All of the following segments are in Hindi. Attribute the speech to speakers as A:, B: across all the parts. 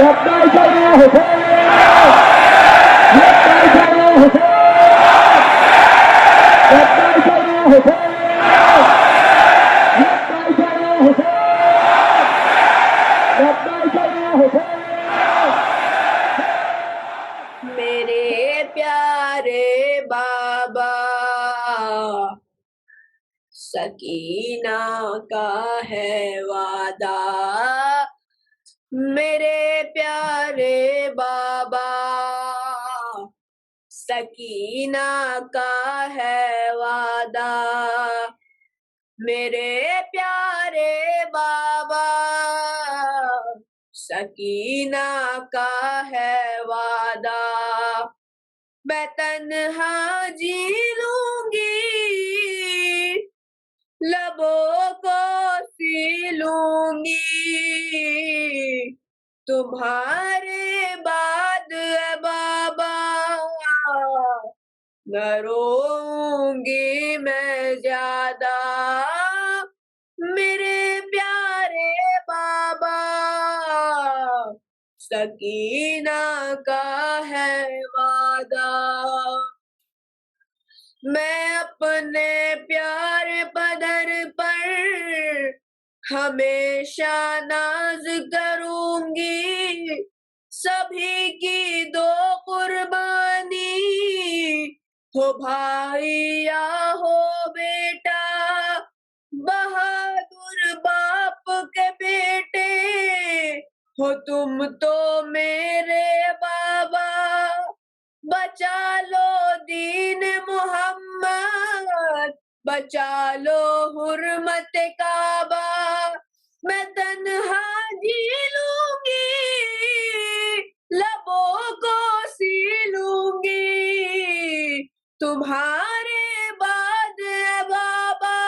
A: लब्बाइक या हुसैन, लब्बाइक या हुसैन, लब्बाइक या हुसैन, लब्बाइक या हुसैन, लब्बाइक या हुसैन।
B: मेरे प्यारे बाबा सकीना का है वादा, मेरे प्यारे बाबा सकीना का है वादा, मेरे प्यारे बाबा सकीना का है वादा। मैं तन्हा जी लूंगी, लबों को सी लूंगी, तुम्हारे बाद बाबा न रोऊंगी मैं ज्यादा, मेरे प्यारे बाबा सकीना का है वादा। मैं अपने प्यारे पदर पर हमेशा नाज करूंगी, सभी की दो कुर्बानी, हो भाई या हो बेटा, बहादुर बाप के बेटे हो तुम तो मेरे बाबा, बचा लो दीन मोहम्मद, बचा लो हुर्मत काबा। मैं तन्हा जी लूंगी, लबों को सी लूंगी, तुम्हारे बाद बाबा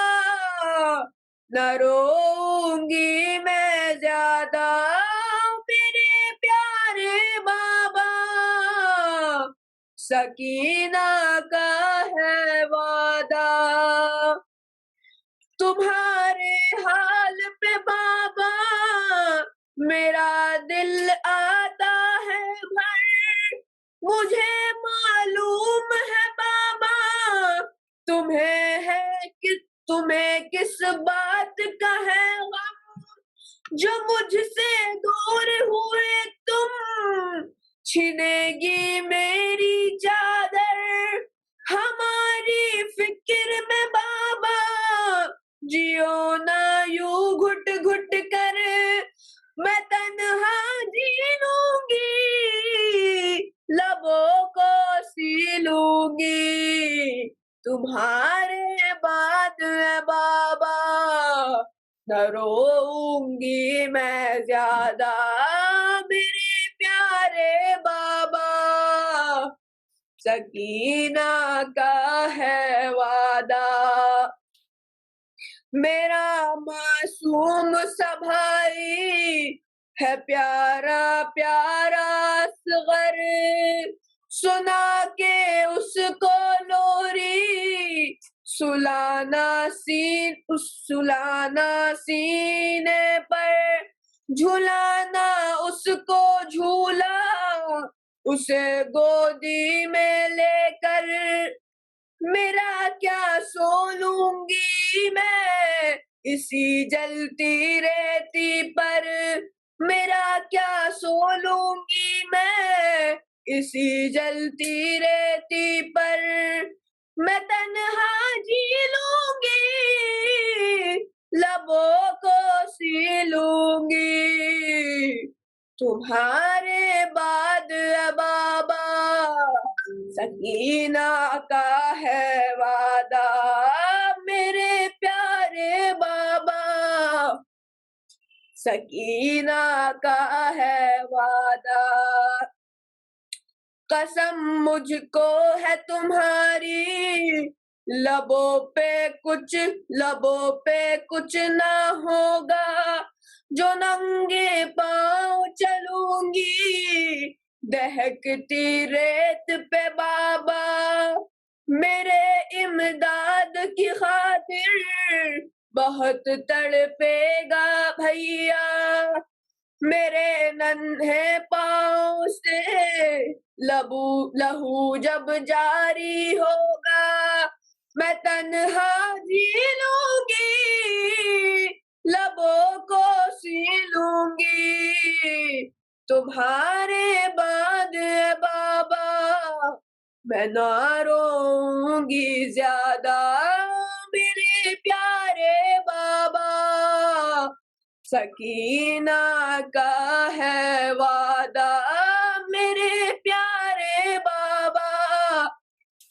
B: न रोऊंगी मैं ज्यादा, मेरे प्यारे बाबा सकीना का है वादा। तुम्हारे हाल पे बाबा मेरा दिल आता है भर, मुझे मालूम है बाबा तुम्हें किस बात का है गम, जो मुझसे दूर हुए तुम, छिनेगी मेरी चादर, हमारी फिक्र में बाबा जियो ना यूं घुट घुट कर, मैं तन्हा जी लूंगी, लबों को सी लूंगी, तुम्हारे बाद बाबा न रोऊंगी मैं ज्यादा, मेरे प्यारे बाबा सकीना का है वादा। मेरा मासूम सा भाई है प्यारा प्यारा असगर, सुना के उसको लोरी, सुलाना सीने पर, झुलाना उसको झूला, उसे गोदी में लेकर, मेरा क्या सो लूंगी मैं इसी जलती रेती पर, मेरा क्या सो लूंगी मैं इसी जलती रेती पर, मैं तन्हा जी लूंगी, लबों को सी लूंगी, तुम्हारे बाद बाबा सकीना का है वादा, मेरे प्यारे बाबा सकीना का है वादा। कसम मुझको है तुम्हारी, लबों पे कुछ ना होगा, जो नंगे पांव चलूंगी दहकती रेत पे बाबा, मेरे इमदाद की खातिर बहुत तड़पेगा भैया, मेरे नन्हे पाँव से लहू जब जारी होगा, मैं तन्हा जी लूंगी, लबों को सी लूंगी। तुम्हारे बाद बाबा मैं ना रोऊंगी ज्यादा, मेरे प्यारे बाबा। सकीना का है वादा, मेरे प्यारे बाबा,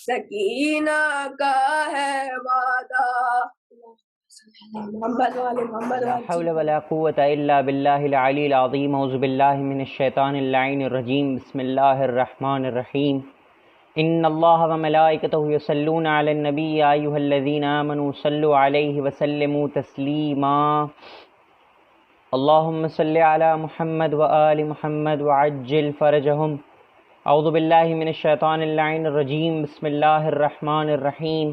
B: सकीना का है वादा। मोहम्मद वाले मोहम्मद
C: ला हौल वला कुव्वता इल्ला बिल्लाहिल अलील अज़ीम। औज़ु बिल्लाहि मिनश शैतानिर लाइनिर रजीम। बिस्मिल्लाहिर रहमानिर रहीम। इन्नल्लाह व मलाइकतहु यसल्लूना अलन नबी या अय्युहल्लज़ीना आमनू सल्लु अलैहि व सल्लिमू तस्लीमा। अल्लाहुम्मा सल्लि अला मुहम्मद व आलि मुहम्मद व अज्जिल फरजहुम। औज़ु बिल्लाहि मिनश शैतानिर लाइनिर रजीम। बिस्मिल्लाहिर रहमानिर रहीम।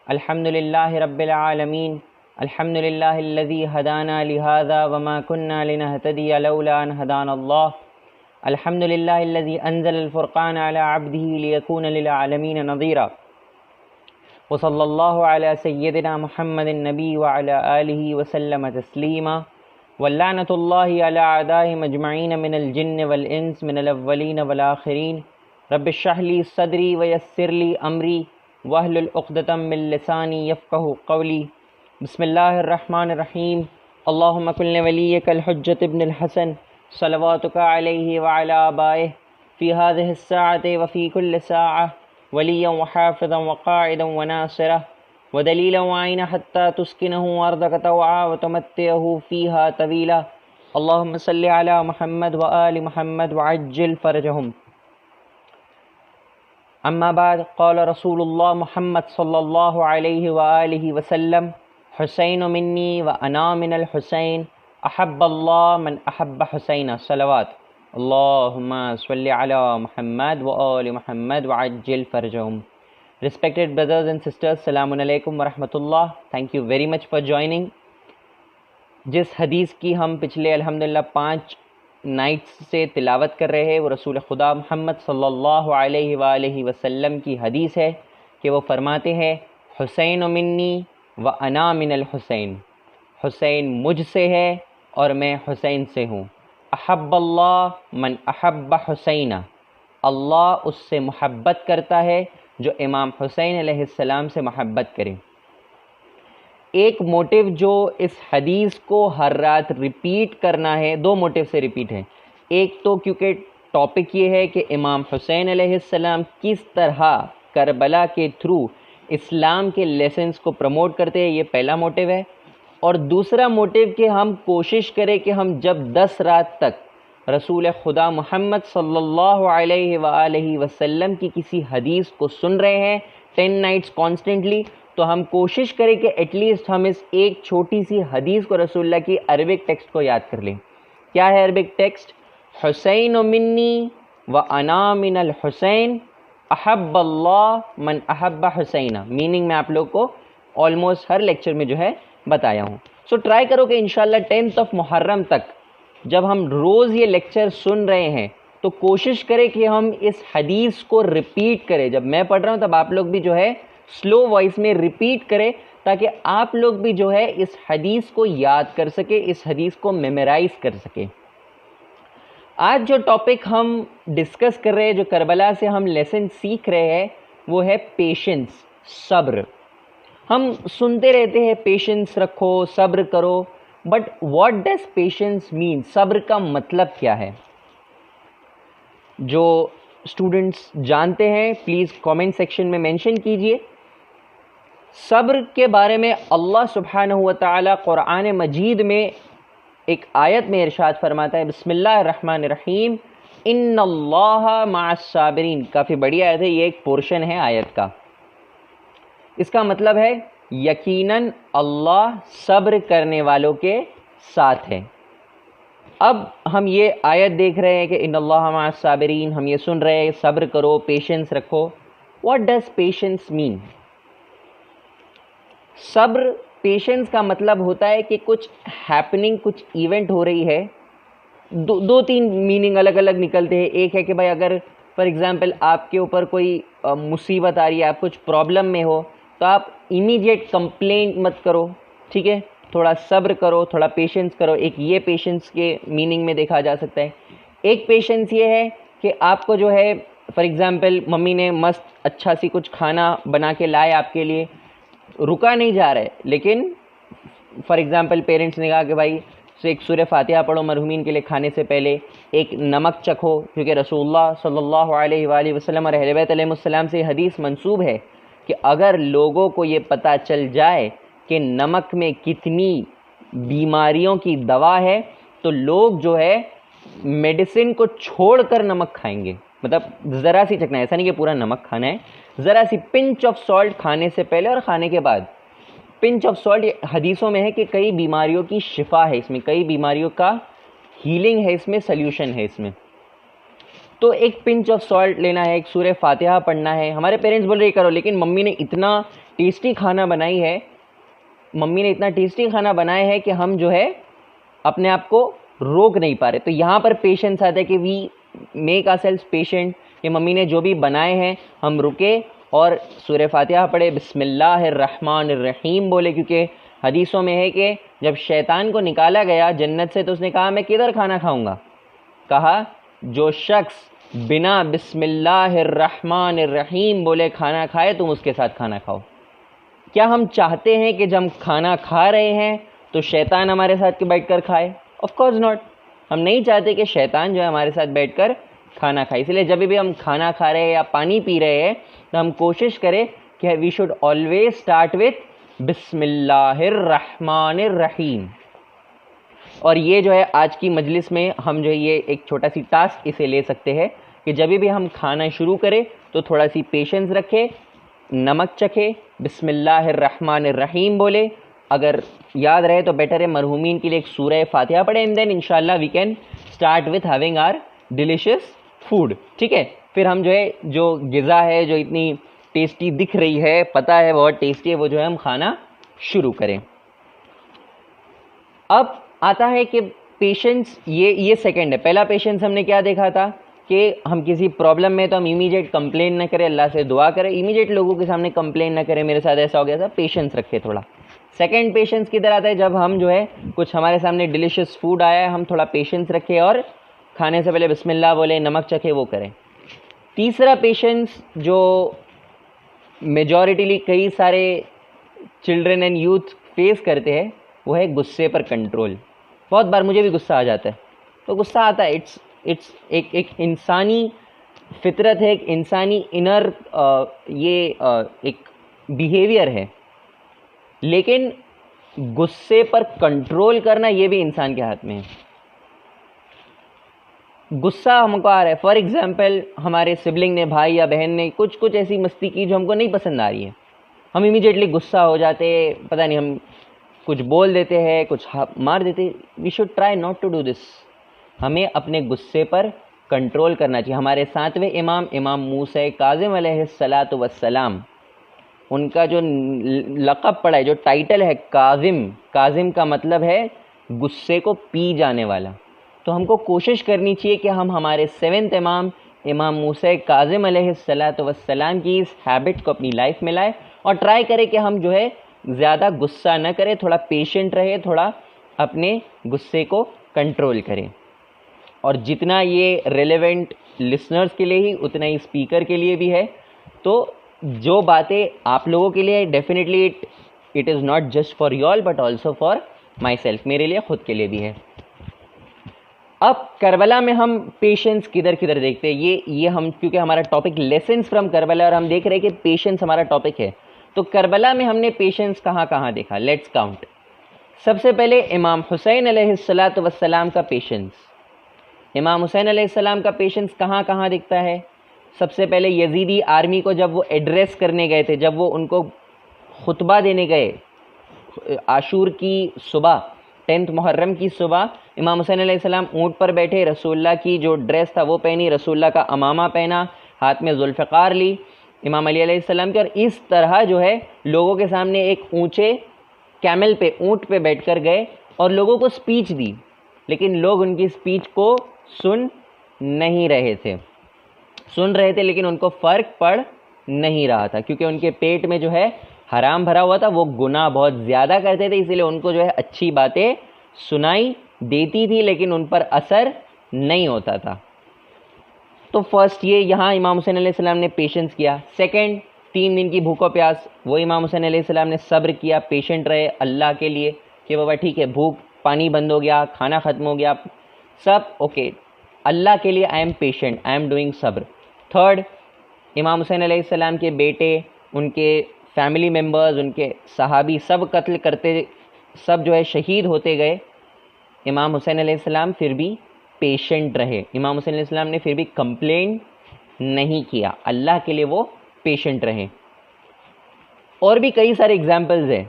C: अल्हम्दुलिल्लाहि रब्बिल आलमीन। अल्हम्दुलिल्लाहिल्लज़ी हदाना लिहाज़ा वमा कुन्ना लिनहतदिया लौला अन हदानल्लाह। अल्हम्दुलिल्लाहिल्लज़ी अंज़लल फ़ुरक़ान अला अब्दिही लियकून लिल आलमीन नज़ीरा। व सल्लल्लाहु अला सय्यिदिना मुहम्मदिन नबी व अला आलिहि व सल्लम तस्लीमा। व लअनतुल्लाहि अला अअदाइहिम अजमईन मिनल जिन्न वल इंस मिनल अव्वलीन वल आखिरीन। रब्बि इश्रह ली सदरी व यस्सिर ली अमरी वहलुल उक़दतम मिन लिसानी यफ़क़हू क़ौली। बिस्मिल्लाहिर्रहमानिर्रहीम। अल्लाहुम्मा कुल वलिय्यकल हुज्जत इब्नुल हसन सलवातुका अलैहि व अला आबाइहि फ़ी हाज़िहि स्साअति व फ़ी कुल्लि साअह वलिय्यन व हाफ़िज़न व क़ाइदन व नासिरह व दलीलन व आइना हत्ता तुस्किनहु अर्दक तवआ व तुमत्तिअहु फ़ीहा तवीला। अल्लाहुम्मा सल्लि अला मुहम्मद व आलि मुहम्मद व अज्जिल फ़रजहुम। अम्मा बाद क़ाल रसूलुल्लाह मुहम्मद सल्लल्लाहु अलैहि व आलिहि वसल्लम हुसैन मिन्नी व अना मिनल हुसैन अहब्बल्लाह मन अहब्ब हुसैन। सलवात अल्लाहुम्मा सल्लि अला मुहम्मद व आलि मुहम्मद व अज्जिल फरजहुम। Respected brothers and sisters, Assalamu alaikum wa rahmatullah. Thank you very much for joining. जिस हदीस की हम पिछले अल्हम्दुलिल्लाह 5 नाइट्स से तिलावत कर रहे हैं वो रसूल खुदा मोहम्मद सल्लल्लाहु अलैहि वालैहि वसल्लम की हदीस है कि वो फरमाते हैं हुसैन मिन्नी व अना मिनल हुसैन। हुसैन मुझसे है और मैं हुसैन से हूँ। अहब्बल्लाह मन अहब्ब हुसैना। अल्लाह उससे मोहब्बत करता है जो इमाम हुसैन अलैहिस्सलाम से मोहब्बत करे। एक मोटिव जो इस हदीस को हर रात रिपीट करना है, 2 मोटिव से रिपीट है। एक तो क्योंकि टॉपिक ये है कि इमाम हुसैन अलैहिस्सलाम किस तरह करबला के थ्रू इस्लाम के लेसन्स को प्रमोट करते हैं, ये पहला मोटिव है। और दूसरा मोटिव कि हम कोशिश करें कि हम जब 10 रात तक रसूल खुदा मुहम्मद सल्लल्लाहु अलैहि वालैहि वसल्लम की किसी हदीस को सुन रहे हैं 10 नाइट्स कॉन्स्टेंटली, तो हम कोशिश करें कि एटलीस्ट हम इस एक छोटी सी हदीस को रसूलुल्लाह की अरबिक टेक्स्ट को याद कर लें। क्या है अरबिक टेक्स्ट? हुसैन मिन्नी व अना मिनल हुसैन अहब्बल्लाह मन अहब्ब हुसैना। मीनिंग मैं आप लोग को ऑलमोस्ट हर लेक्चर में जो है बताया हूँ। सो ट्राई करो कि इंशाल्लाह 10th ऑफ मुहर्रम तक जब हम रोज़ ये लेक्चर सुन रहे हैं तो कोशिश करें कि हम इस हदीस को रिपीट करें। जब मैं पढ़ रहा हूँ तब आप लोग भी जो है स्लो वॉइस में रिपीट करें ताकि आप लोग भी जो है इस हदीस को याद कर सके, इस हदीस को मेमोराइज कर सके। आज जो टॉपिक हम डिस्कस कर रहे हैं, जो करबला से हम लेसन सीख रहे हैं, वो है पेशेंस, सब्र। हम सुनते रहते हैं पेशेंस रखो, सब्र करो, but what does patience mean? सब्र का मतलब क्या है? जो स्टूडेंट्स जानते हैं प्लीज़ कमेंट सेक्शन में मेंशन कीजिए। सब्र के बारे में अल्लाह सुब्हानहू व तआला कुरान मजीद में एक आयत में इरशाद फरमाता है, बिस्मिल्लाहिर्रहमानिर्रहीम, इन्नल्लाहा मअस-साबिरीन। काफ़ी बड़ी आयत है, ये एक पोर्शन है आयत का। इसका मतलब है यकीनन अल्लाह सब्र करने वालों के साथ है। अब हम ये आयत देख रहे हैं कि इन्नल्लाहा मअस-साबिरीन, हम ये सुन रहे हैं सब्र करो, पेशेंस रखो। What does patience mean? सब्र, पेशेंस का मतलब होता है कि कुछ हैपनिंग, कुछ इवेंट हो रही है दो तीन मीनिंग अलग अलग निकलते हैं। एक है कि भाई अगर फॉर एग्ज़ाम्पल आपके ऊपर कोई मुसीबत आ रही है, आप कुछ प्रॉब्लम में हो, तो आप इमीडिएट कंप्लेंट मत करो, ठीक है, थोड़ा सब्र करो, थोड़ा पेशेंस करो। एक ये पेशेंस के मीनिंग में देखा जा सकता है। एक पेशेंस ये है कि आपको जो है फॉर एग्ज़ाम्पल मम्मी ने मस्त अच्छा सी कुछ खाना बना के लाए आपके लिए, रुका नहीं जा रहा है, लेकिन फॉर एग्ज़ाम्पल पेरेंट्स ने कहा कि भाई एक सूरह फातिहा पढ़ो मरहुमीन के लिए, खाने से पहले एक नमक चखो, क्योंकि रसूलुल्लाह सल्लल्लाहु अलैहि वसल्लम और अहले बैत अलैहिमुस्सलाम से हदीस मंसूब है कि अगर लोगों को ये पता चल जाए कि नमक में कितनी बीमारियों की दवा है, तो लोग जो है मेडिसिन को छोड़कर नमक खाएंगे। मतलब ज़रा सी चखना है, ऐसा नहीं कि पूरा नमक खाना है, ज़रा सी पिंच ऑफ सॉल्ट खाने से पहले और खाने के बाद। पिंच ऑफ सॉल्ट हदीसों में है कि कई बीमारियों की शिफा है इसमें, कई बीमारियों का हीलिंग है इसमें, सल्यूशन है इसमें। तो एक पिंच ऑफ सॉल्ट लेना है, एक सूरह फातिहा पढ़ना है। हमारे पेरेंट्स बोल रहे करो, लेकिन मम्मी ने इतना टेस्टी खाना बनाई है, मम्मी ने इतना टेस्टी खाना बनाया है कि हम जो है अपने आप को रोक नहीं पा रहे। तो यहाँ पर पेशेंस आता है कि वी मेक आवरसेल्व्स पेशेंट, कि मम्मी ने जो भी बनाए हैं हम रुके और सूरह फातिहा पढ़े, बिस्मिल्लाहिर्रहमानिर्रहीम बोले, क्योंकि हदीसों में है कि जब शैतान को निकाला गया जन्नत से तो उसने कहा मैं किधर खाना खाऊंगा। कहा जो शख्स बिना बिस्मिल्लाहिर्रहमानिर्रहीम बोले खाना खाए तुम उसके साथ खाना खाओ। क्या हम चाहते हैं कि जब हम खाना खा रहे हैं तो शैतान हमारे साथ बैठकर खाए? Of course not. हम नहीं चाहते कि शैतान जो है हमारे साथ बैठकर खाना खाए। इसलिए जब भी हम खाना खा रहे हैं या पानी पी रहे हैं तो हम कोशिश करें कि we should always start with बिस्मिल्लाहिर्रहमानिर्रहीम। और ये जो है आज की मजलिस में हम जो है ये एक छोटा सी टास्क इसे ले सकते हैं कि जब भी हम खाना शुरू करें तो थोड़ा सी पेशेंस रखें, नमक चखे, बिस्मिल्लाहिर्रहमानिर्रहीम बोले। अगर याद रहे तो बेटर है मरहुमीन के लिए एक सूरह फातिहा पढ़े, एंड देन इंशाल्लाह we can start with having our delicious food. ठीक है, फिर हम जो है जो ग़िज़ा है जो इतनी टेस्टी दिख रही है, पता है बहुत टेस्टी है, वो जो है हम खाना शुरू करें। अब आता है कि पेशेंस, ये सेकंड है। पहला पेशेंस हमने क्या देखा था कि हम किसी प्रॉब्लम में तो हम इमीडिएट कंप्लेन न करें, अल्लाह से दुआ करें, इमीडिएट लोगों के सामने कंप्लेन न करें मेरे साथ ऐसा हो गया था, पेशेंस रखें थोड़ा। सेकंड पेशेंस किधर आता है? जब हम जो है कुछ हमारे सामने डिलीशियस फूड आया है, हम थोड़ा पेशेंस रखें और खाने से पहले बिस्मिल्लाह बोले, नमक चखे, वो करें। तीसरा पेशेंस जो मेजॉरिटीली कई सारे चिल्ड्रन एंड यूथ फेस करते हैं वो है गुस्से पर कंट्रोल। बहुत बार मुझे भी गुस्सा आ जाता है, तो गुस्सा आता है, इट्स एक इंसानी फितरत है, एक इंसानी इनर एक बिहेवियर है। लेकिन गुस्से पर कंट्रोल करना ये भी इंसान के हाथ में है। गुस्सा हमको आ रहा है, फॉर एग्जांपल हमारे सिबलिंग ने, भाई या बहन ने कुछ ऐसी मस्ती की जो हमको नहीं पसंद आ रही है, हम इमीडिएटली गुस्सा हो जाते, पता नहीं हम कुछ बोल देते हैं, कुछ मार देते। We should try not to do this. हमें अपने गुस्से पर कंट्रोल करना चाहिए। हमारे 7वें इमाम मूसा काज़िम अलैहिस्सलातु वस्सलाम, उनका जो लक़ब पड़ा है, जो टाइटल है काज़िम, काज़िम का मतलब है गुस्से को पी जाने वाला। तो हमको कोशिश करनी चाहिए कि हम हमारे 7वें इमाम मूसा काज़िम अलैहिस्सलातु वस्सलाम की इस हैबिट को अपनी लाइफ में लाए और ट्राई करें कि हम जो है ज़्यादा गुस्सा न करें, थोड़ा पेशेंट रहे, थोड़ा अपने गुस्से को कंट्रोल करें। और जितना ये रेलेवेंट लिसनर्स के लिए ही उतना ही स्पीकर के लिए भी है। तो जो बातें आप लोगों के लिए definitely it is not just for you all but also for my self, मेरे लिए ख़ुद के लिए भी है। अब करबला में हम पेशेंस किधर किधर देखते हैं, ये हम, क्योंकि हमारा टॉपिक लेसन्स फ्रॉम करबला और हम देख रहे हैं कि पेशेंस हमारा टॉपिक है, तो करबला में हमने पेशेंस कहाँ कहाँ देखा, लेट्स काउंट। सबसे पहले इमाम हुसैन अलैहिस्सलातु वस्सलाम का पेशेंस। इमाम हुसैन अलैहिस्सलाम का पेशेंस कहाँ कहाँ दिखता है? सबसे पहले यजीदी आर्मी को जब वो एड्रेस करने गए थे, जब वो उनको खुतबा देने गए आशूर की सुबह, 10 मुहर्रम की सुबह, इमाम हुसैन अलैहिस्सलाम ऊँट पर बैठे, रसूलुल्लाह की जो ड्रेस था वो पहनी, रसूलुल्लाह का अमामा पहना, हाथ में जुल्फ़िकार ली इमाम अली अलैहिस्सलाम के, और इस तरह जो है लोगों के सामने एक ऊंचे कैमल पे, ऊँट पे बैठकर गए और लोगों को स्पीच दी। लेकिन लोग उनकी स्पीच को सुन नहीं रहे थे, लेकिन उनको फ़र्क पड़ नहीं रहा था, क्योंकि उनके पेट में जो है हराम भरा हुआ था, वो गुनाह बहुत ज़्यादा करते थे, इसीलिए उनको जो है अच्छी बातें सुनाई देती थी लेकिन उन पर असर नहीं होता था। तो फर्स्ट ये यहाँ इमाम हुसैन अलैहिस्सलाम ने पेशेंस किया। सेकंड, 3 दिन की भूखो प्यास, वो इमाम हुसैन अलैहिस्सलाम ने सब्र किया, पेशेंट रहे अल्लाह के लिए कि बाबा ठीक है, भूख पानी बंद हो गया, खाना ख़त्म हो गया, सब ओके, अल्लाह के लिए I am patient, I am doing सब्र। थर्ड, इमाम हुसैन अलैहिस्सलाम के बेटे, उनके फैमिली मेम्बर्स, उनके सहाबी सब कत्ल करते, सब जो है शहीद होते गए, इमाम हुसैन अलैहिस्सलाम फिर भी पेशेंट रहे। इमाम हुसैन अलैहिस्सलाम ने फिर भी कंप्लेन नहीं किया, अल्लाह के लिए वो पेशेंट रहे। और भी कई सारे एग्जाम्पल्स हैं।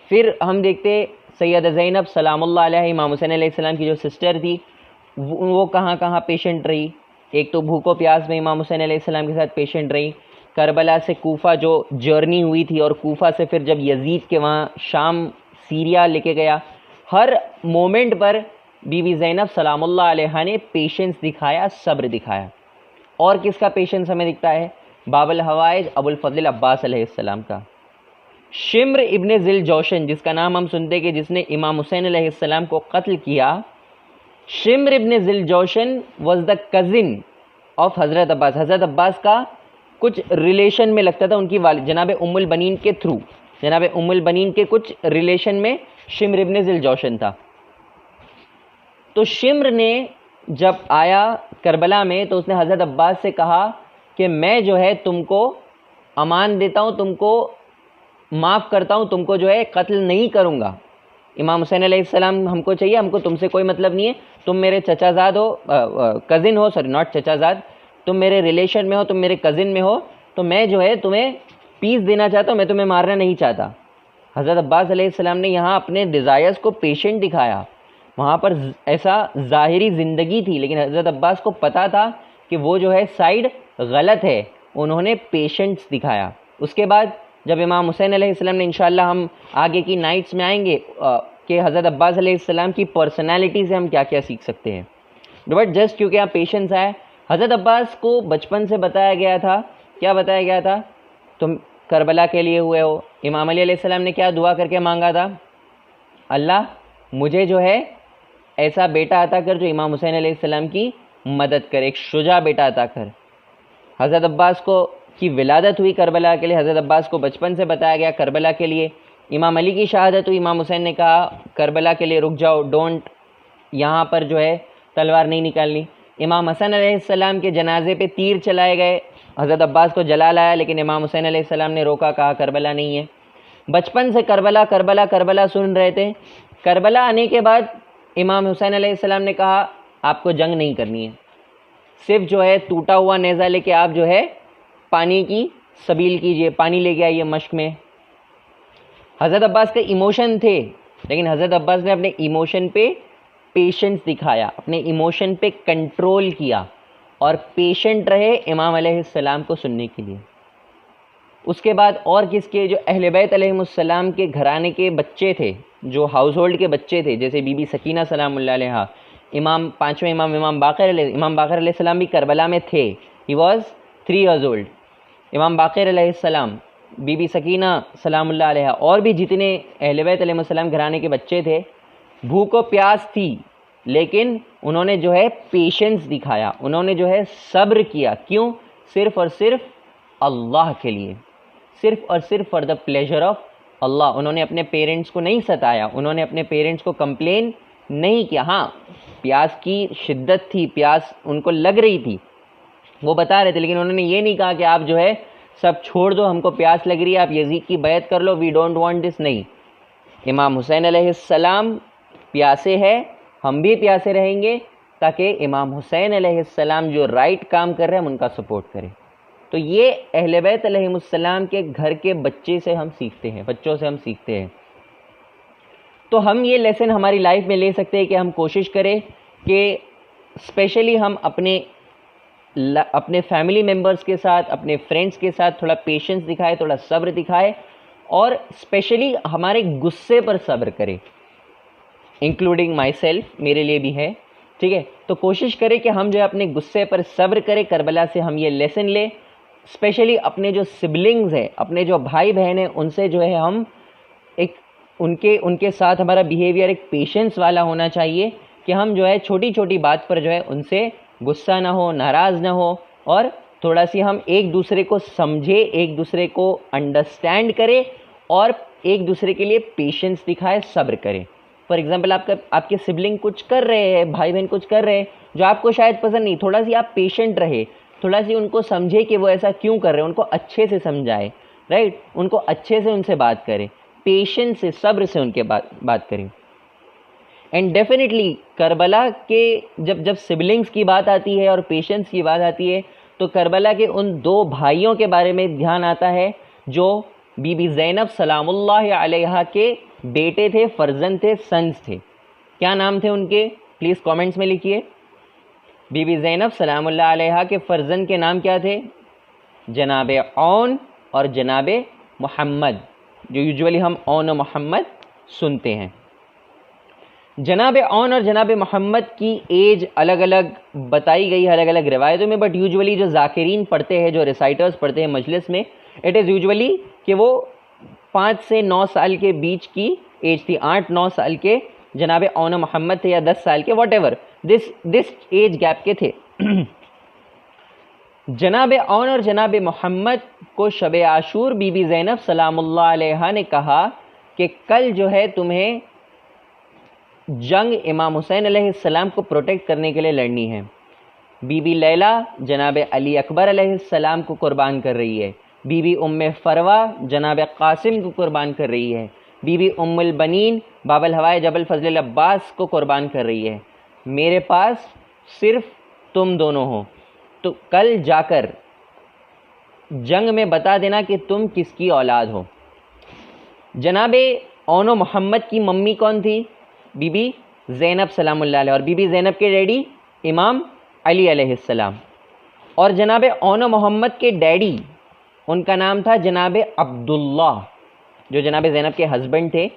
C: फिर हम देखते सैयदा ज़ैनब सलामुल्लाह अलैहा, इमाम हुसैन अलैहिस्सलाम की जो सिस्टर थी, वो कहाँ कहाँ पेशेंट रही। एक तो भूखो प्यास में इमाम हुसैन अलैहिस्सलाम के साथ पेशेंट रही, करबला से कूफा जो जर्नी हुई थी और कूफा से फिर जब यजीद के वहाँ शाम सीरिया लेके गया, हर मोमेंट पर बीबी ज़ैनब सलामुल्लाह अलैहा ने पेशेंस दिखाया, सब्र दिखाया। और किसका पेशेंस हमें दिखता है? बाबुल हवाइज अबुल फजल अब्बास अलैहिस्सलाम का। शिम्र इब्ने ज़िल जौशन, जिसका नाम हम सुनते कि जिसने इमाम हुसैन अलैहिस्सलाम को कत्ल किया, शिम्र इब्ने ज़िल जौशन वॉज द कज़िन ऑफ हज़रत अब्बास। हज़रत अब्बास का कुछ रिलेशन में लगता था, उनकी जनाब उम्मुल बनीन के थ्रू, जनाब उम्मुल बनीन के कुछ रिलेशन में शिम्र इब्ने ज़िल जौशन था। तो शिम्र ने जब आया करबला में तो उसने हज़रत अब्बास से कहा कि मैं जो है तुमको अमान देता हूँ, तुमको माफ़ करता हूँ, तुमको जो है कत्ल नहीं करूँगा। इमाम हुसैन अलैहिस्सलाम हमको चाहिए, हमको तुमसे कोई मतलब नहीं है, तुम मेरे चचाजाद हो, कज़िन हो, सॉरी नॉट चचाजाद, तुम मेरे रिलेशन में हो, तुम मेरे कज़िन में हो, तो मैं जो है तुम्हें पीस देना चाहता हूँ, मैं तुम्हें मारना नहीं चाहता। हज़रत अब्बास अलैहिस्सलाम ने यहाँ अपने डिज़ायर्स को पेशेंट दिखाया। वहाँ पर ऐसा ज़ाहिरी ज़िंदगी थी, लेकिन हज़रत अब्बास को पता था कि वो जो है साइड गलत है, उन्होंने पेशेंस दिखाया। उसके बाद जब इमाम हुसैन अलैहिस्सलाम ने, इंशाअल्लाह हम आगे की नाइट्स में आएंगे कि हज़रत अब्बास अलैहिस्सलाम की पर्सनैलिटी से हम क्या क्या सीख सकते हैं, बट जस्ट क्योंकि यहाँ पेशेंस आया। हज़रत अब्बास को बचपन से बताया गया था, क्या बताया गया था? तुम करबला के लिए हुए हो। इमाम अली अलैहिस्सलाम ने क्या दुआ करके मांगा था? अल्लाह मुझे जो है ऐसा बेटा अता कर जो इमाम हुसैन अलैहिस्सलाम की मदद करे, एक शुजा बेटा अता कर। हज़रत अब्बास को की विलादत हुई करबला के लिए, हज़रत अब्बास को बचपन से बताया गया करबला के लिए। इमाम अली की शहादत हुई, इमाम हुसैन ने कहा करबला के लिए रुक जाओ, डोंट, यहाँ पर जो है तलवार नहीं निकालनी। इमाम हसन अलैहिस्सलाम के जनाजे पे तीर चलाए गए, हज़रत अब्बास को जला लाया, लेकिन इमाम हुसैन अलैहिस्सलाम ने रोका, कहा करबला नहीं है। बचपन से करबला करबला करबला सुन रहे थे। करबला आने के बाद इमाम हुसैन अलैहिस्सलाम ने कहा आपको जंग नहीं करनी है, सिर्फ जो है टूटा हुआ नेज़ा लेके आप जो है पानी की सबील कीजिए, पानी लेके आइए मश्क में। हज़रत अब्बास के इमोशन थे, लेकिन हज़रत अब्बास ने अपने इमोशन पे पेशेंस दिखाया, अपने इमोशन पे कंट्रोल किया और पेशेंट रहे इमाम अलैहिस्सलाम को सुनने के लिए। उसके बाद और किसके, जो अहले बैत अलैहिमुस्सलाम के घराने के बच्चे थे, जो हाउस होल्ड के बच्चे थे, जैसे बीबी सकीना सलामुल्लाह अलैहा, पाँचवें इमाम बाक़िर अलैहिस्सलाम भी करबला में थे, ही वॉज 3 years old। इमाम बाक़िर अलैहिस्सलाम, बीबी सकीना सलामुल्लाह अलैहा, और भी जितने अहले बैत अलैहिमुस्सलाम घराने के बच्चे थे, भूख और प्यास थी, लेकिन उन्होंने जो है पेशेंस दिखाया, उन्होंने जो है सब्र किया। क्यों? सिर्फ़ और सिर्फ अल्लाह के लिए, सिर्फ़ और सिर्फ फॉर द प्लेजर ऑफ अल्लाह। उन्होंने अपने पेरेंट्स को नहीं सताया, उन्होंने अपने पेरेंट्स को कंप्लेन नहीं किया। हाँ, प्यास की शिद्दत थी, प्यास उनको लग रही थी, वो बता रहे थे, लेकिन उन्होंने ये नहीं कहा कि आप जो है सब छोड़ दो, हमको प्यास लग रही है, आप यजीद की बैत कर लो, वी डोंट वांट दिस। नहीं, इमाम हुसैन अलैहिस्सलाम प्यासे हैं, हम भी प्यासे रहेंगे, ताकि इमाम हुसैन अलैहिस्सलाम जो राइट काम कर रहे हैं हम उनका सपोर्ट करें। तो ये अहले बैत अलैहिमुस्सलाम के घर के बच्चे से हम सीखते हैं, बच्चों से हम सीखते हैं। तो हम ये लेसन हमारी लाइफ में ले सकते हैं कि हम कोशिश करें कि स्पेशली हम अपने फैमिली मेम्बर्स के साथ, अपने फ्रेंड्स के साथ थोड़ा पेशेंस दिखाए, थोड़ा सब्र दिखाए, और स्पेशली हमारे गुस्से पर सब्र करें। इंक्लूडिंग माई सेल्फ, मेरे लिए भी है, ठीक है। तो कोशिश करें कि हम जो है अपने गुस्से पर सब्र करें, करबला से हम ये लेसन लें। स्पेशली अपने जो सिबलिंग्स हैं, अपने जो भाई बहन हैं, उनसे जो है हम एक उनके साथ हमारा बिहेवियर एक पेशेंस वाला होना चाहिए कि हम जो है छोटी छोटी बात पर जो है उनसे गुस्सा ना हो, नाराज़ ना हो, और थोड़ा सी हम एक दूसरे को समझे, एक दूसरे को अंडरस्टैंड करें और एक दूसरे के लिए पेशेंस दिखाए, सब्र करें। फॉर एग्जांपल आपके सिबलिंग कुछ कर रहे हैं, भाई बहन कुछ कर रहे हैं जो आपको शायद पसंद नहीं, थोड़ा सी आप पेशेंट रहे, थोड़ा सी उनको समझे कि वो ऐसा क्यों कर रहे हैं, उनको अच्छे से समझाए, राइट, उनको अच्छे से उनसे बात करें, पेशेंस से, सब्र से उनके बात करें। एंड डेफिनेटली करबला के जब सिबलिंग्स की बात आती है और पेशेंस की बात आती है तो करबला के उन 2 भाइयों के बारे में ध्यान आता है जो बीबी ज़ैनब सलामुल्लाह अलैहा के बेटे थे, फर्जंद थे, सन्स थे। क्या नाम थे उनके, प्लीज़ कमेंट्स में लिखिए। बीबी ज़ैनब सलामुल्लाह अलैहा के फर्जंद के नाम क्या थे? जनाब औन और जनाब मोहम्मद, जो यूजुअली हम औन और मोहम्मद सुनते हैं। जनाब औन और जनाब मोहम्मद की एज अलग अलग बताई गई है अलग अलग रिवायतों में, बट यूजुअली जो ज़ाकिरीन पढ़ते हैं, जो रिसाइटर्स पढ़ते हैं मजलिस में, इट इज़ यूजुअली कि वो 5 से 9 साल के बीच की एज थी। 8-9 साल के जनाब औन मोहम्मद थे या 10 साल के, what ever this age gap के थे। जनाब औन और जनाब मोहम्मद को शब आशूर बीबी ज़ैनब सलामुल्लाह अलैहा ने कहा कि कल जो है तुम्हें जंग इमाम हुसैन अलैहिस्सलाम को प्रोटेक्ट करने के लिए लड़नी है। बीबी लैला जनाब अली अकबर अलैहिस्सलाम को कुर्बान कर रही है। बीबी उम्मे फरवा जनाब कासिम को कुर्बान कर रही है। बीबी उम्मुल बनीन बाबल हवाए जबल फजल अब्बास को कुर्बान कर रही है। मेरे पास सिर्फ तुम दोनों हो, तो कल जाकर जंग में बता देना कि तुम किसकी औलाद हो। जनाब औनो मोहम्मद की मम्मी कौन थी? बीबी ज़ैनब सलामुल्लाह अलैहा, और बीबी ज़ैनब के डैडी इमाम अली अलैहिस्सलाम। और जनाब औनो मोहम्मद के डैडी, उनका नाम था जनाब अब्दुल्ला, जो जनाब ज़ैनब के हस्बैंड थे।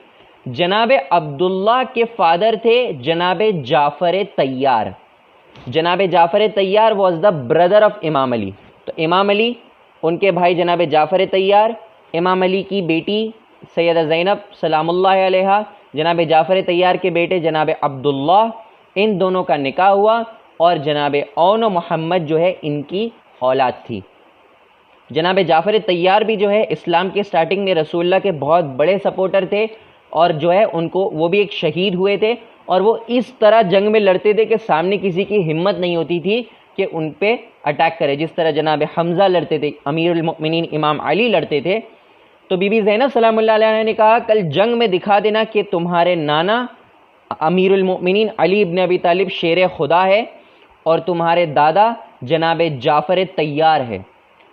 C: जनाब अब्दुल्ला के फादर थे जनाब जाफ़र तैयार। जनाब जाफ़र तैयार वॉज द ब्रदर ऑफ इमाम अली। तो इमाम अली, उनके भाई जनाब जाफ़र तैयार, इमाम अली की बेटी सैयदा ज़ैनब सलामुल्लाह अलैहा, जनाब जाफ़र तैयार के बेटे जनाब अब्दुल्ला, इन दोनों का निकाह हुआ और जनाब औन मोहम्मद जो है इनकी औलाद थी। जनाब जाफ़र तैयार भी जो है इस्लाम के स्टार्टिंग में रसूलुल्लाह के बहुत बड़े सपोर्टर थे और जो है उनको वो भी एक शहीद हुए थे, और वो इस तरह जंग में लड़ते थे कि सामने किसी की हिम्मत नहीं होती थी कि उन पे अटैक करे, जिस तरह जनाब हमज़ा लड़ते थे, अमीरुल मोमिनीन इमाम अली लड़ते थे। तो बीबी ज़ैनब सलामुल्लाह अलैहा ने कहा कल जंग में दिखा देना कि तुम्हारे नाना अमीरुल मोमिनीन अली इब्न अबी तालिब शेर खुदा है और तुम्हारे दादा जनाब जाफ़र तैयार है।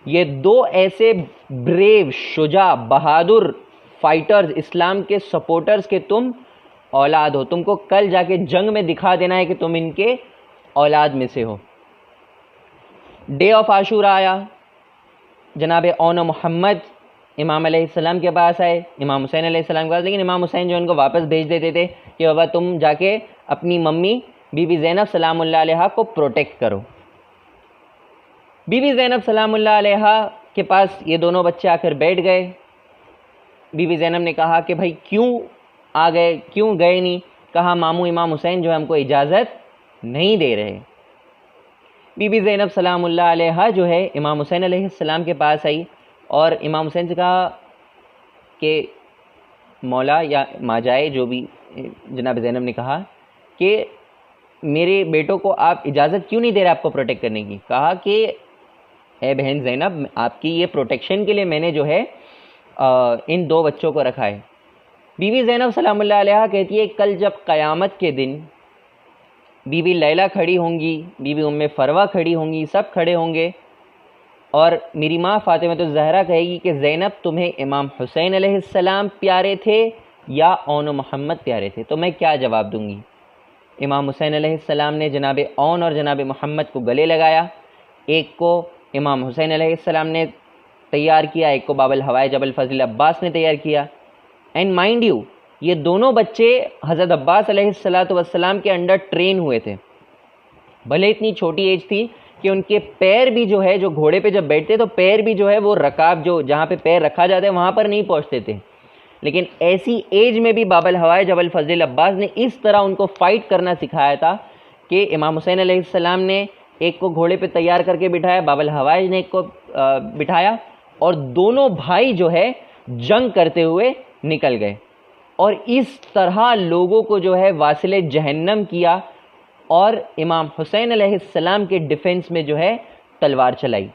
C: ये 2 ऐसे ब्रेव, शुजा, बहादुर फाइटर्स, इस्लाम के सपोर्टर्स के तुम औलाद हो। तुमको कल जाके जंग में दिखा देना है कि तुम इनके औलाद में से हो। डे ऑफ आशूरा आया, जनाब औन मोहम्मद इमाम अलैहिस्सलाम के पास आए, इमाम हुसैन अलैहिस्सलाम के पास, लेकिन इमाम हुसैन जो उनको वापस भेज देते थे कि बाबा तुम जाके अपनी मम्मी बीबी ज़ैनब सलामुल्लाह अलैहा को प्रोटेक्ट करो। बीबी ज़ैनब सलामुल्लाह अलैहा के पास ये दोनों बच्चे आकर बैठ गए। बीबी ज़ैनब ने कहा कि भाई क्यों आ गए, क्यों गए नहीं? कहा मामू इमाम हुसैन जो है हमको इजाज़त नहीं दे रहे। बीबी ज़ैनब सलामुल्लाह अलैहा जो है इमाम हुसैन अलैहिस्सलाम के पास आई और इमाम हुसैन से कहा कि मौला या माजाए, जो भी जनाब ज़ैनब ने कहा कि मेरे बेटों को आप इजाज़त क्यों नहीं दे रहे आपको प्रोटेक्ट करने की? कहा कि ए बहन ज़ैनब, आपकी ये प्रोटेक्शन के लिए मैंने जो है इन 2 बच्चों को रखा है। बीबी ज़ैनब सलामुल्लाह अलैहा कहती है कल जब क़यामत के दिन बीबी लैला खड़ी होंगी, बीबी उम्मे फरवा खड़ी होंगी, सब खड़े होंगे और मेरी माँ फ़ातिमा तो ज़हरा कहेगी कि ज़ैनब तुम्हें इमाम हुसैन अलैहिस्सलाम प्यारे थे या औन मोहम्मद प्यारे थे, तो मैं क्या जवाब दूँगी? इमाम हुसैन अलैहिस्सलाम ने जनाब औन और जनाब मोहम्मद को गले लगाया। एक को इमाम हुसैन अलैहिस्सलाम ने तैयार किया, एक को बाबल हवाए जबल फजल अब्बास ने तैयार किया। एंड माइंड यू, ये दोनों बच्चे हज़रत अब्बास अलैहिस्सलातु वस्सलाम के अंडर ट्रेन हुए थे। भले इतनी छोटी एज थी कि उनके पैर भी जो है, जो घोड़े पे जब बैठते तो पैर भी जो है वो रकाब, जो जहाँ पे पैर रखा जाता है वहाँ पर नहीं पहुँचते थे। लेकिन ऐसी एज में भी बाबल हवाए जबल फजल अब्बास ने इस तरह उनको फ़ाइट करना सिखाया था कि इमाम हुसैन अलैहिस्सलाम ने एक को घोड़े पे तैयार करके बिठाया, बाबल हवाए ने एक को बिठाया, और दोनों भाई जो है जंग करते हुए निकल गए और इस तरह लोगों को जो है वासिले जहन्नम किया और इमाम हुसैन अलैहिस्सलाम के डिफेंस में जो है तलवार चलाई।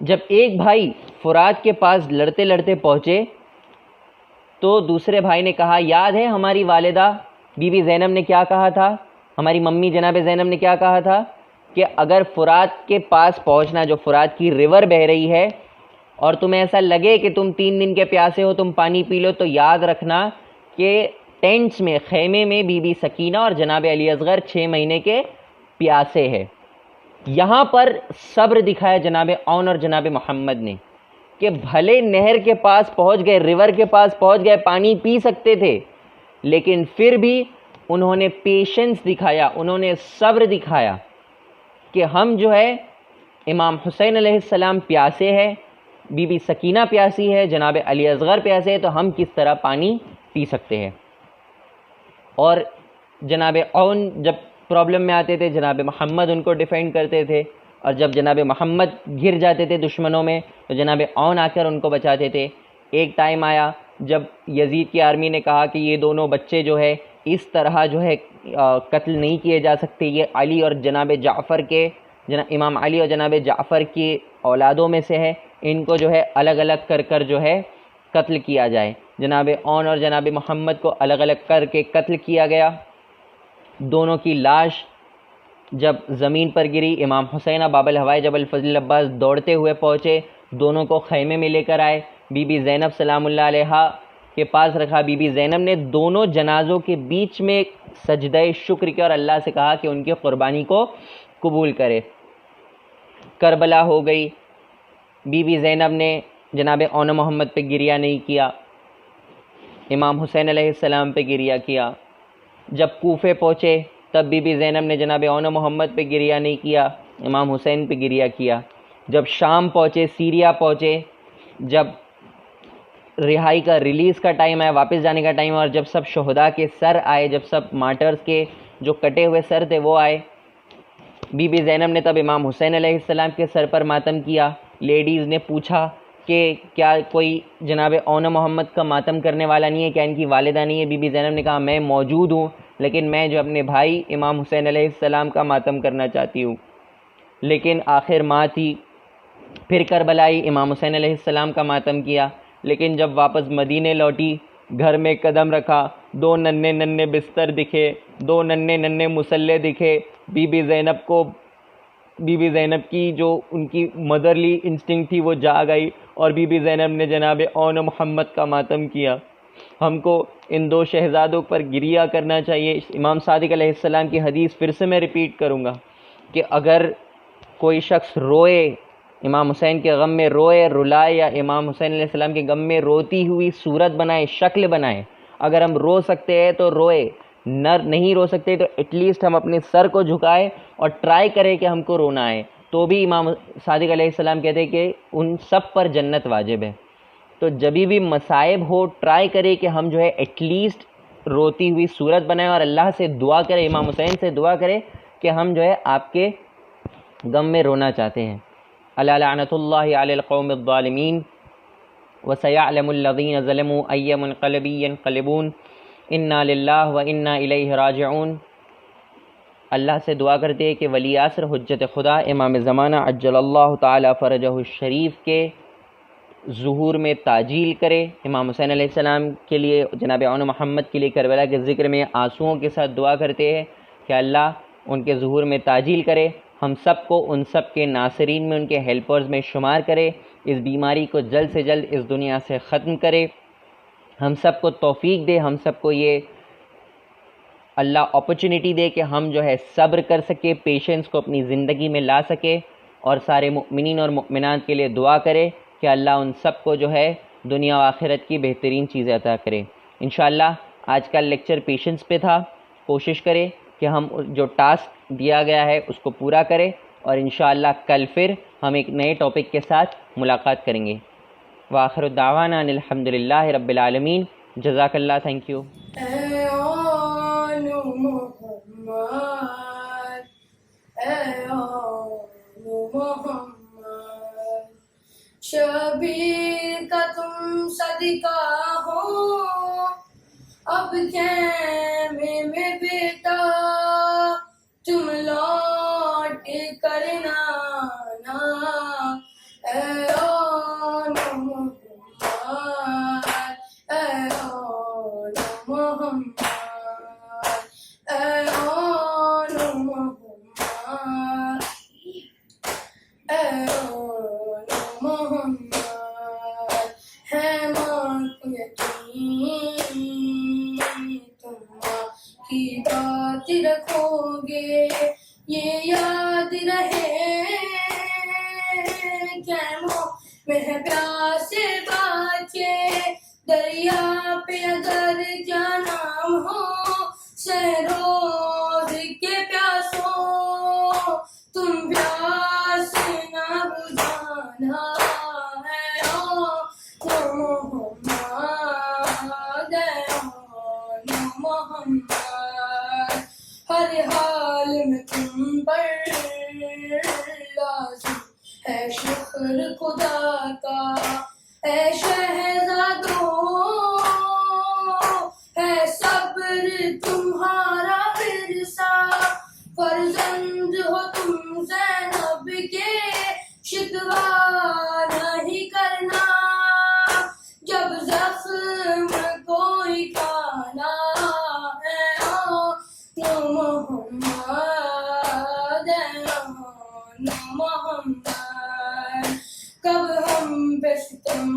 C: जब एक भाई फुरात के पास लड़ते लड़ते पहुँचे तो दूसरे भाई ने कहा, याद है हमारी वालिदा बीबी ज़ैनब ने क्या कहा था, हमारी मम्मी जनाब ज़ैनब ने क्या कहा था कि अगर फुरात के पास पहुंचना, जो फुरात की रिवर बह रही है, और तुम्हें ऐसा लगे कि तुम 3 दिन के प्यासे हो, तुम पानी पी लो, तो याद रखना कि टेंट्स में, खेमे में बीबी सकीना और जनाब अली असगर 6 महीने के प्यासे हैं। यहाँ पर सब्र दिखाया जनाब औन और जनाब मोहम्मद ने कि भले नहर के पास पहुँच गए, रिवर के पास पहुँच गए, पानी पी सकते थे, लेकिन फिर भी उन्होंने पेशेंस दिखाया, उन्होंने सब्र दिखाया कि हम जो है इमाम हुसैन अलैहिस्सलाम प्यासे हैं, बीबी सकीना प्यासी है, जनाब अली असगर प्यासे है, तो हम किस तरह पानी पी सकते हैं। और जनाब औन जब प्रॉब्लम में आते थे, जनाब मोहम्मद उनको डिफेंड करते थे, और जब जनाब मोहम्मद घिर जाते थे दुश्मनों में तो जनाब औन आकर उनको बचाते थे। एक टाइम आया जब यजीद की आर्मी ने कहा कि ये दोनों बच्चे जो है इस तरह जो है कत्ल नहीं किए जा सकते, ये अली और जनाब जाफ़र के, इमाम अली और जनाब जाफ़र की औलादों में से है, इनको जो है अलग अलग कर कर जो है कत्ल किया जाए। जनाब औन और जनाब मोहम्मद को अलग अलग करके कत्ल किया गया। दोनों की लाश जब ज़मीन पर गिरी, इमाम हुसैन बाबल हवाए जबल फजल अब्बास दौड़ते हुए पहुँचे, दोनों को खैमे में लेकर आए, बीबी ज़ैनब सलामुल्लाह अलैहा के पास रखा। बीबी ज़ैनब ने दोनों जनाज़ों के बीच में सजदे शुक्र किया और अल्लाह से कहा कि उनकी क़ुरबानी को कबूल करे। करबला हो गई, बीबी ज़ैनब ने जनाब औन मोहम्मद पे गिरिया नहीं किया, इमाम हुसैन अलैहिस्सलाम पे गिरिया किया। जब कूफे पहुँचे तब बीबी ज़ैनब ने जनाब औन मोहम्मद पे गिरिया नहीं किया, इमाम हुसैन पे गिरिया किया। जब शाम पहुँचे, सीरिया पहुँचे, जब रिहाई का, रिलीज़ का टाइम आया, वापस जाने का टाइम, और जब सब शहदा के सर आए, जब सब मार्टर्स के जो कटे हुए सर थे वो आए, बीबी ज़ैनब ने तब इमाम हुसैन अलैहिस्सलाम के सर पर मातम किया। लेडीज़ ने पूछा कि क्या कोई जनाब औन मोहम्मद का मातम करने वाला नहीं है, क्या इनकी वालिदा नहीं है? बीबी ज़ैनब ने कहा मैं मौजूद हूँ, लेकिन मैं जो अपने भाई इमाम हुसैन अलैहिस्सलाम का मातम करना चाहती हूँ। लेकिन आखिर माँ थी, फिर करबलाई इमाम हुसैन अलैहिस्सलाम का मातम किया। लेकिन जब वापस मदीने लौटी, घर में कदम रखा, 2 नन्हे नन्हे बिस्तर दिखे, 2 नन्हे नन्हे मुसल्ले दिखे। बीबी ज़ैनब को, बीबी ज़ैनब की जो उनकी मदरली इंस्टिंक्ट थी वो जाग आई और बीबी ज़ैनब ने जनाब औन मोहम्मद का मातम किया। हमको इन 2 शहज़ादों पर गिरिया करना चाहिए। इमाम सादिक अलैहिस्सलाम की हदीस फिर से मैं रिपीट करूँगा कि अगर कोई शख्स रोए, इमाम हुसैन के गम में रोए, रुलाए, या इमाम हुसैन अलैहिस्सलाम के गम में रोती हुई सूरत बनाए, शक्ल बनाए, अगर हम रो सकते हैं तो रोए, नहीं रो सकते तो एटलीस्ट हम अपने सर को झुकाए और ट्राई करें कि हमको रोना आए, तो भी इमाम सादिक अलैहिस्सलाम कहते हैं कि उन सब पर जन्नत वाजिब है। तो जब भी मसाइब हो, ट्राई करें कि हम जो है एटलीस्ट रोती हुई सूरत बनाएं और अल्लाह से दुआ करें, इमाम हुसैन से दुआ करें कि हम जो है आपके गम में रोना चाहते हैं। अला लअनतुल्लाहि अलल क़ौमिज़ ज़ालिमीन व सयअलमुल लज़ीना ज़लमू अय्य मुनक़लिबिन यन्क़लिबून इन्ना लिल्लाहि व इन्ना इलैहि राजिऊन। अल्लाह से दुआ करते हैं कि वली असर हुज्जत खुदा इमाम ज़माना अज्जलल्लाहु ताला फ़रजहु शरीफ के ज़ुहूर में ताजील करे। इमाम हुसैन अलैहिस्सलाम के लिए, जनाब औन मोहम्मद के लिए करबला के ज़िक्र में आंसुओं के साथ दुआ करते हैं कि अल्लाह उनके ज़ुहूर में ताजील करे, हम सब को उन सब के नासरीन में, उनके हेल्पर्स में शुमार करे, इस बीमारी को जल्द से जल्द इस दुनिया से ख़त्म करे, हम सब को तौफ़ीक दे, हम सब को ये अल्लाह अपॉर्चुनिटी दे कि हम जो है सब्र कर सके, पेशेंस को अपनी ज़िंदगी में ला सके, और सारे मुमिनीन और मुमिनात के लिए दुआ करे कि अल्लाह उन सब को जो है दुनिया व आखिरत की बेहतरीन चीज़ें अता करे। इंशाअल्लाह आज का लेक्चर पेशेंस पे था। कोशिश करें कि हम जो टास्क दिया गया है उसको पूरा करें और इंशाअल्लाह कल फिर हम एक नए टॉपिक के साथ मुलाकात करेंगे। वाखिर दावाना अल्हम्दुलिल्लाहि रब्बिल आलमीन। जज़ाकल्लाह, थैंक यू।
B: शबीर का तुम सदका हो, अब खेमे में बेटा तुम लौट करना ना। ऐ ओ मोहम्मद, ऐ ओ मोहम्मद, ऐ ओ मोहम्मद, ऐ ओ मोहम्मद। है मां यकीन तुम मां की बात रखोगे, ये याद रहे कैमो में प्यास बाचे। दरिया पे अगर क्या नाम हो, सहरोज के प्यासों तुम प्यास ना बुझाना। है ओ मोहम्मद, है ओ मोहम्मद, हर हाल में तुम पर लाज़िम है शुक्र खुदा का। ऐ शहज़ादों है सब्र तुम्हारा विरसा, फर्जंद हो तुम ज़ैनब के शिकवा नहीं करना। जब ज़ख्म कोई खाना है ओ मोहम्मद, है ओ मोहम्मद। कब हम पे सितम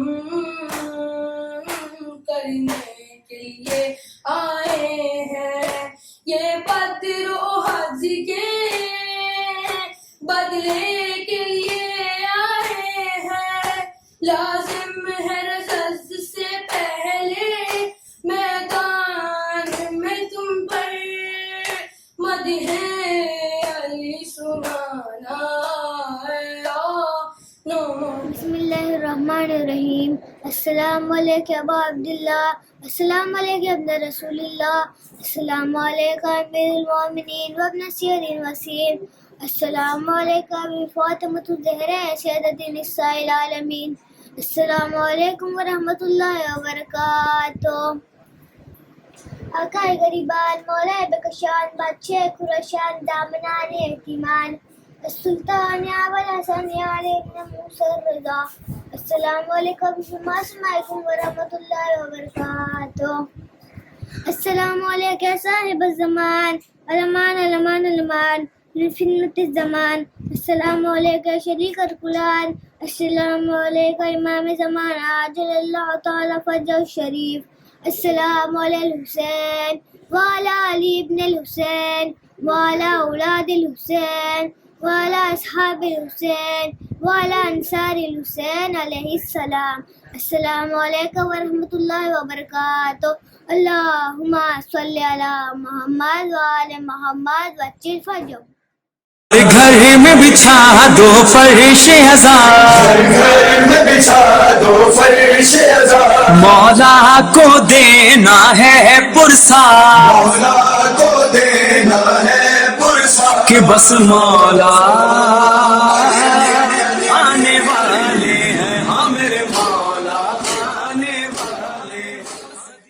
B: करने के लिए आए हैं, ये बद्र हज के बदले के लिए आए हैं। लाजिम है रज़्ज़ से पहले मैदान में तुम पर मदहे अली सुनाना।
D: बिस्मिल्लाहिर्रहमानिर्रहीम। अस्सलामु अलैका अबा अब्दुल्लाह, अस्सलामु अलैका अब्द रसूलिल्लाह, अस्सलामु अलैका अमीरुल मोमिनीन व इब्न सय्यदिल वसीम, अस्सलामु अलैका अबी फातिमतु ज़हरा सय्यदतु निस्साइल आलमीन। अस्सलामु अलैकुम व रहमतुल्लाहि व बरकातुहू। आकाए गरीबान मौलाए बेकशान बादशाह खुराशान दामनान एहतिमान सुल्तान अबुल हसन याले इब्न मूसा रज़ा। अस्सलामु अलैकुम व रहमतुल्लाहि व बरकातुहू। अस्सलामु अलैका साहिब ज़मान अलमान अलमान अलमान फिन्नत ज़मान। अस्सलामु अलैका शरीकत कुरान, अस्सलामु अलैका इमाम ज़मान आजलल्लाहु तआला फजह शरीफ। अस्सलामु अलैल हुसैन व अला अली इब्न अल हुसैन व अला औलादिल हुसैन व अला अस्हाबिल हुसैन व अला अंसारिल हुसैन अलैहिस्सलाम। अस्सलामु अलैका व रहमतुल्लाहि व बरकातुहू। अल्लाहुम्मा सल्लि अला मुहम्मद व आले मुहम्मद व अज्जिल फजर।
E: घर में बिछा दो फर्श हजार, घर में बिछा दो फर्श हजार। मौला को देना है पुरसा, मौला को देना है पुरसा कि बस मौला